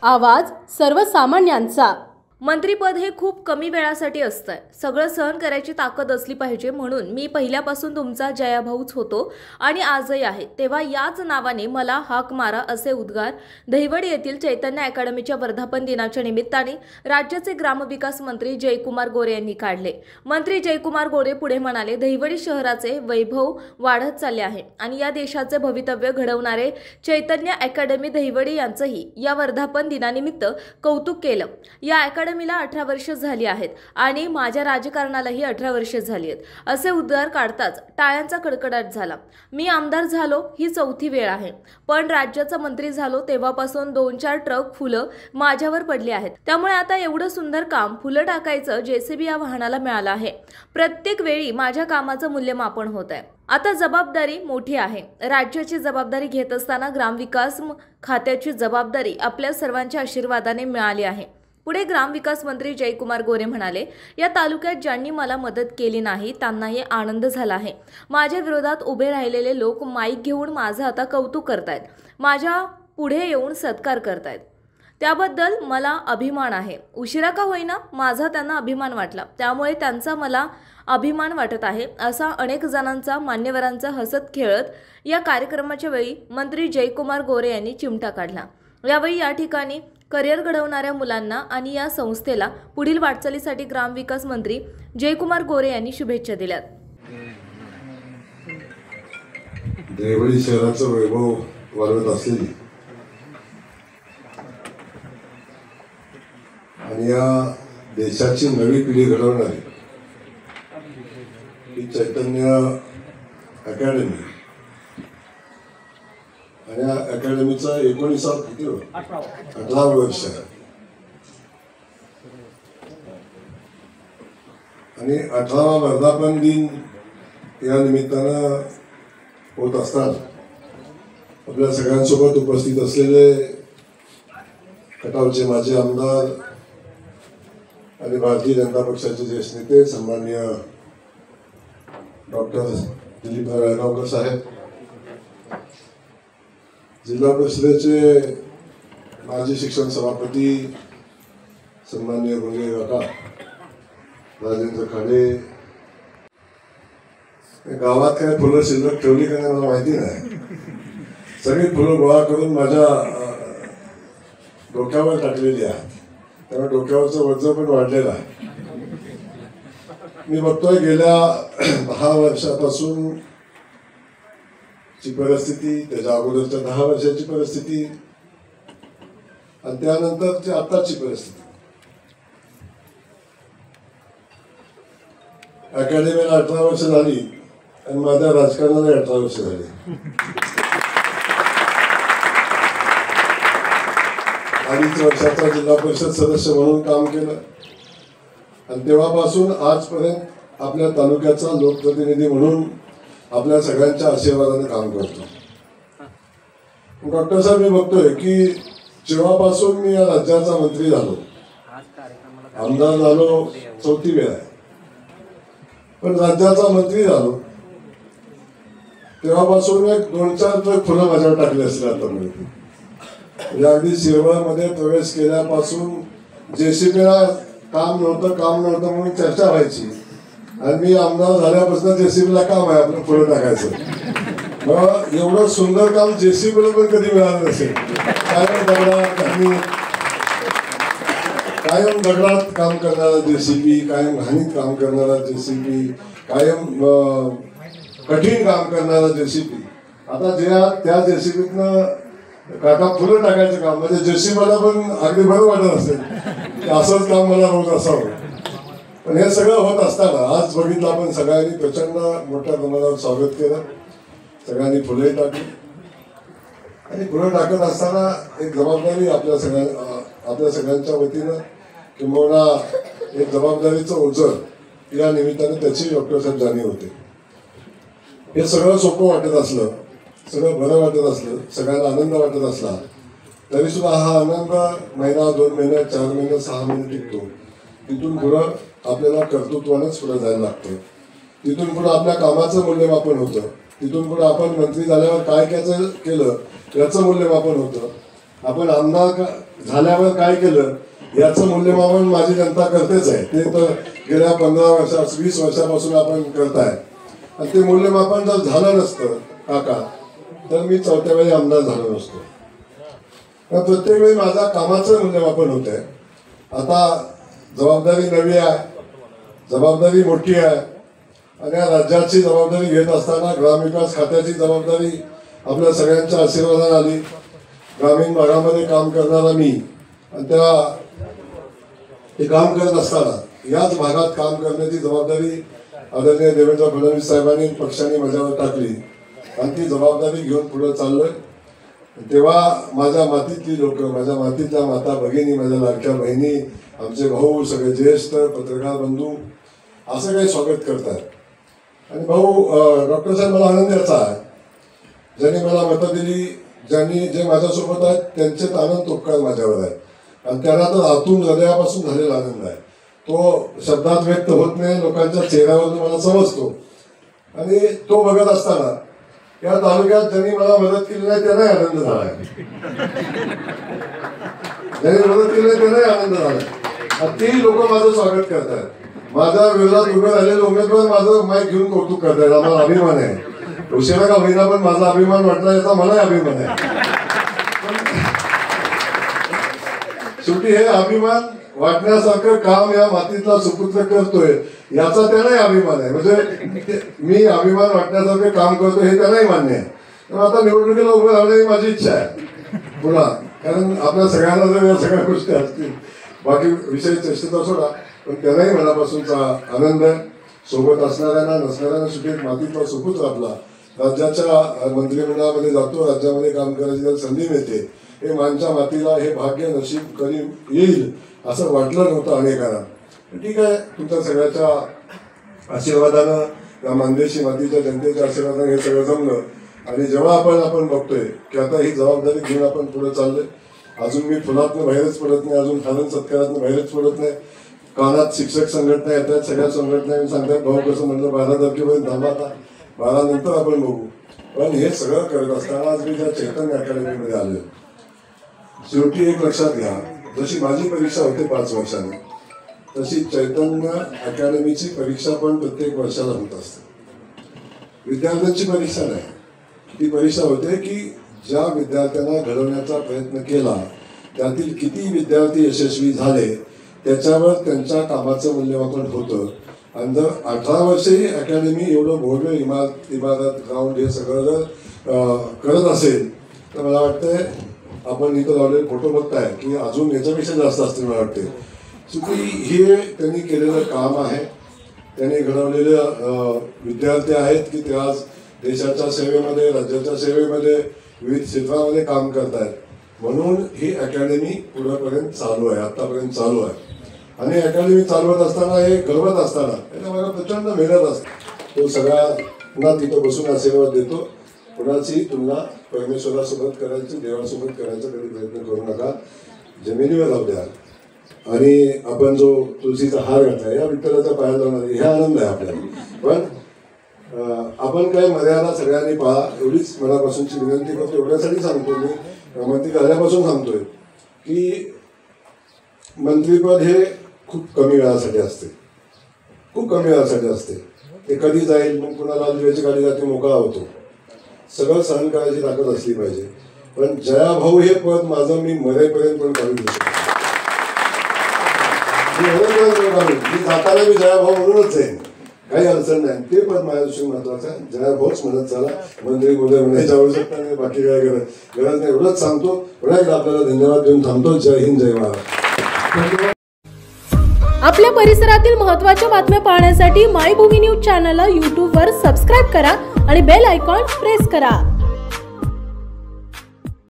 आवाज सर्वसामान्यांचा। मंत्रीपद हे खूप कमी वेळासाठी असतं। सगळं सहन करायची ताकद असली पाहिजे, म्हणून मी पहिल्यापासून तुमचा जयाभाऊच होतो आणि आजही आहे। तेव्हा याच नावाने मला हाक मारा, असे उद्गार दहिवडी येथील चैतन्य अकॅडमीच्या वर्धापन दिनाच्या निमित्ताने राज्याचे ग्रामविकास मंत्री जयकुमार गोरे यांनी काढले। मंत्री जयकुमार गोरे पुढे म्हणाले, दहिवडी शहराचे वैभव वाढत चालले आहे आणि या देशाचे भवितव्य घडवणारे चैतन्य अकॅडमी दहिवडी यांचंही या वर्धापन दिनानिमित्त कौतुक केलं। या अकॅडमीला 18 वर्ष झाली आहेत आणि माझ्या राजकारणालाही 18 वर्ष झाली आहेत, असे उद्गार काढताच टाळ्यांचा कडकडाट झाला। मी आमदार झालो ही 4थी वेळ आहे, पण राज्याचा मंत्री झालो तेव्हापासून 2-4 ट्रक फुलं माझ्यावर पडली आहेत। त्यामुळे आता एवढं सुंदर काम फुलं टाकायचं जेसीबी या वाहनाला मिळालं आहे। प्रत्येक वेळी माझ्या कामाचं मूल्यमापन होत आहे। आता जबाबदारी मोठी आहे। राज्याची जबाबदारी घेत असताना ग्रामविकास खात्याची जबाबदारी आपल्या सर्वांच्या आशीर्वादाने मिळाली आहे। पुढे ग्रामविकास मंत्री जयकुमार गोरे म्हणाले, या तालुक्यात ज्यांनी मला मदत केली नाही त्यांनाही आनंद झाला आहे। माझ्या विरोधात उभे राहिलेले लोक माईक घेऊन माझं आता कौतुक करतायत, माझ्या पुढे येऊन सत्कार करतायत, त्याबद्दल मला अभिमान आहे। उशिरा का होईना माझा त्यांना अभिमान वाटला, त्यामुळे त्यांचा मला अभिमान वाटत आहे, असा अनेक जणांचा मान्यवरांचा हसत खेळत या कार्यक्रमाच्या वेळी मंत्री जयकुमार गोरे यांनी चिमटा काढला। यावेळी या ठिकाणी करिअर घडवणाऱ्या मुलांना आणि या संस्थेला पुढील वाटचालीसाठी ग्रामविकास मंत्री जयकुमार गोरे यांनी शुभेच्छा दिल्यात। दहिवडी शहराचं वैभव वाढवत असलेली आणि या देशाची नवी पिढी घडवणारी ही चैतन्य अकॅडमी आणि या अकॅडमीचा 18 वर्ष आणि 18वा वर्धापन दिन या निमित्तानं होत असताना आपल्या सगळ्यांसोबत उपस्थित असलेले खटावचे माजी आमदार आणि भारतीय जनता पक्षाचे ज्येष्ठ नेते सन्माननीय डॉक्टर दिलीप रायगावकर साहेब, जिल्हा परिषदेचे माजी शिक्षण सभापती सन्माननीय गुंगे काका, राजेंद्र खाडे, गावात काय फुलं शिल्लक ठेवली का नाही मला माहिती नाही, सगळी फुलं गोळा करून माझ्या डोक्यावर टाकलेली आहेत, त्यामुळे डोक्यावरचं वजन पण वाढलेलं आहे। मी बघतोय गेल्या 10 वर्षापासून ची परिस्थिती, त्याच्या अगोदरच्या 10 वर्षाची परिस्थिती आणि त्यानंतरची आताची परिस्थिती। अकॅडमीला 18 वर्ष झाली आणि माझ्या राजकारणाला 18 वर्ष झाली। 2.5 वर्षाचा जिल्हा परिषद सदस्य म्हणून काम केलं आणि तेव्हापासून आजपर्यंत आपल्या तालुक्याचा लोकप्रतिनिधी म्हणून आपल्या सगळ्यांच्या आशीर्वादाने काम करतो। डॉक्टर साहेब, मी बघतोय की जेव्हापासून मी या राज्याचा मंत्री झालो, आमदार झालो 4थी वेळ आहे, पण राज्याचा मंत्री झालो तेव्हापासून 2-4 ट्रक फुलं माझ्यावर टाकले असले आतापर्यंत। अगदी शिरवळमध्ये प्रवेश केल्यापासून जेसीबीला काम नव्हतं म्हणून चर्चा व्हायची आणि मी आमदार झाल्यापासून जेसीबीला काम आहे आपलं फुलं टाकायचं। मग एवढं सुंदर काम जेसीबीला पण कधी मिळालं नसेल। कायम दगडात काम करणारा जेसीबी, कायम घाणीत काम करणारा जेसीबी, कायम कठीण काम करणारा जेसीबी, आता त्या जेसीबीतनं काका फुलं टाकायचं काम, म्हणजे जेसीबीला पण अगदी बरं वाटत असेल की असंच काम मला रोज असावं। पण हे सगळं होत असताना आज बघितलं आपण सगळ्यांनी प्रचंड मोठ्या प्रमाणावर स्वागत केलं, सगळ्यांनी फुले टाकली आणि फुलं टाकत असताना एक जबाबदारी आपल्या सगळ्यांच्या वतीनं किंवा एक जबाबदारीचं ओझं या निमित्ताने त्याची डॉक्टर साहेब जाणीव होते। हे सगळं सोपं वाटत असलं, सगळं बरं वाटत असलं, सगळ्यांना आनंद वाटत असला तरी सुद्धा हा आनंद महिना, 2 महिने, 4 महिने, 6 महिने टिकतो। तिथून पुढं आपल्याला कर्तृत्वानेच पुढे जायला लागतं, तिथून पुढे आपल्या कामाचं मूल्यमापन होतं, तिथून पुढे आपण मंत्री झाल्यावर काय केलं याचं मूल्यमापन होतं, आपण आमदार झाल्यावर काय केलं याचं मूल्यमापन माझी जनता करतेच आहे. ते तर गेल्या 15 वर्षात 20 वर्षापासून आपण करताय. आणि ते मूल्यमापन जर झालं नसतं काका तर मी 4थ्या वेळी आमदार झालो नसतो. प्रत्येक वेळी माझा कामाचं मूल्यमापन होत आहे. आता जबाबदारी नवी आहे, जबाबदारी मोठी आहे आणि या राज्याची जबाबदारी घेत असताना ग्रामविकास खात्याची जबाबदारी आपल्या सगळ्यांच्या आशीर्वादाने आली. ग्रामीण भागामध्ये काम करणारा मी आणि ते काम करत असताना याच भागात काम करण्याची जबाबदारी आदरणीय देवेंद्र फडणवीस साहेबांनी पक्षाने माझ्यावर टाकली आणि ती जबाबदारी घेऊन पुढे चाललोय. तेव्हा माझ्या मातीतली लोक, माझ्या मातीतल्या माता भगिनी, माझ्या लाडक्या बहिणी, आमचे भाऊ, सगळे ज्येष्ठ पत्रकार बंधू असं काही स्वागत करतात. आणि भाऊ डॉक्टर साहेब मला आनंद याचा आहे, ज्यांनी मला मतं दिली, जे माझ्यासोबत आहेत त्यांचेच आनंद उपकार माझ्यावर आहे आणि त्यांना तर आतून हृदयापासून झालेला आनंद आहे. तो शब्दात व्यक्त होत नाही, लोकांच्या चेहऱ्यावरून मला समजतो. आणि तो बघत असताना या तालुक्यात ज्यांनी मला मदत केली नाही त्यांनाही आनंद झालाय, ज्यांनी मदत केली नाही त्यांनाही आनंद झालाय. तेही लोक माझं स्वागत करतात. माझ्या विरोधात उभे राहिलेले उमेदवार माझं माईक घेऊन कौतुक करतायत. आम्हाला अभिमान आहे, उशिरा का होईना पण माझा अभिमान वाटला याचा मलाही अभिमान आहे. शेवटी हे अभिमान वाटण्यासारखं काम या मातीतला सुपुत्र करतोय याचा त्यांनाही अभिमान आहे. म्हणजे मी अभिमान वाटण्यासारखं काम करतोय हे त्यांनाही मान्य आहे. तर आता निवडणुकीला उभं राहण्याची माझी इच्छा आहे पुन्हा, कारण आपल्या सगळ्यांना जर या सगळ्या गोष्टी असतील, बाकी विषय चर्चेचा सोडा, पण त्यांनाही मनापासूनचा आनंद आहे. सोबत असणाऱ्यांना नसणाऱ्यांना सुटेल मातीतला सुपुत्र आपला राज्याच्या मंत्रिमंडळामध्ये जातो, राज्यामध्ये काम करायची जर संधी मिळते, हे मानच्या मातीला हे भाग्य नशीब कधी येईल असं वाटलं नव्हतं अनेकांना. ठीक आहे, तुमच्या सगळ्याच्या आशीर्वादानं, या मानदेशी मातीच्या जनतेच्या आशीर्वादानं हे सगळं जमलं. आणि जेव्हा आपण बघतोय की आता ही जबाबदारी घेऊन आपण पुढे चाललोय, अजून मी फुलातनं बाहेरच पडत नाही, अजून खालन सत्कारातनं बाहेरच पडत नाही. कानात शिक्षक संघटना येतात, सगळ्या संघटना सांगतात भाऊ कसं म्हटलं 12 तारखेपर्यंत थांबा, आता 12 नंतर आपण बघू. पण हे सगळं करत असताना आज मी ज्या चैतन्य अकॅडमीमध्ये आलो, शेवटी एक लक्षात घ्या, जशी माझी परीक्षा होते 5 वर्षांनी, तशी चैतन्य अकॅडमीची परीक्षा पण प्रत्येक वर्षाला होत असते. विद्यार्थ्यांची परीक्षा नाही, ती परीक्षा होते की ज्या विद्यार्थ्यांना घडवण्याचा प्रयत्न केला त्यातील किती विद्यार्थी यशस्वी झाले त्याच्यावर त्यांच्या कामाचं मूल्यमापन होतं. आणि जर 18 वर्षही अकॅडमी एवढं भव्य इमारत ग्राउंड हे सगळं जर करत असेल तर मला वाटतंय आपण इथं लावलेले फोटो बघताय की अजून याच्यापेक्षा जास्त असतील मला वाटते. हे त्यांनी केलेलं काम आहे, त्यांनी घडवलेले विद्यार्थी आहेत की ते आज देशाच्या सेवेमध्ये, राज्याच्या सेवेमध्ये, विविध क्षेत्रामध्ये काम करतायत. म्हणून ही अकॅडमी पुढेपर्यंत चालू आहे, आतापर्यंत चालू आहे. आणि अकॅडमी चालवत असताना, हे घडवत असताना त्याला मला प्रचंड मेहनत असते. तो सगळ्यांना तिथं बसून आशीर्वाद देतो. कुणाची तुलना परमेश्वरासोबत करायची, देवासोबत करायचा कधी प्रयत्न करू नका. जमिनीवर राहू द्या. आणि आपण जो तुळशीचा हार घातला या विठ्ठलाच्या पाया जाणार हे आनंद आहे आपल्याला. पण आपण काय मर्यादा सगळ्यांनी पहा एवढीच मनापासूनची विनंती करतो. एवढ्यासाठी सांगतो मी, मंत्री झाल्यापासून सांगतोय की मंत्रीपद हे खूप कमी वेळासाठी असते, खूप कमी वेळासाठी असते. ते कधी जाईल, मग कुणाला दिव्याची गाडी जाते, मोकळा होतो. सगळं सहन करायची ताकद असली पाहिजे. पण जयाभाऊ हे पद माझं मी मरेपर्यंत पण काढून देऊ शकतो. मी जाताना मी जयाभाऊ म्हणूनच जाईन, काही अडचण नाही. ते पद माझ्याविषयी महत्वाचं आहे. जयाभाऊच म्हणत चला, मंत्री बोलले म्हणायची आवश्यकता नाही, बाकी काय गरज नाही. एवढंच सांगतो. पुन्हा एकदा आपल्याला धन्यवाद देऊन थांबतो. जय हिंद, जय महाराष्ट्र. आपल्या परिसरातील महत्त्वाच्या बातम्या पाहण्यासाठी मायभूमी न्यूज चॅनलला यूट्यूबवर सबस्क्राईब करा आणि बेल आयकॉन प्रेस करा.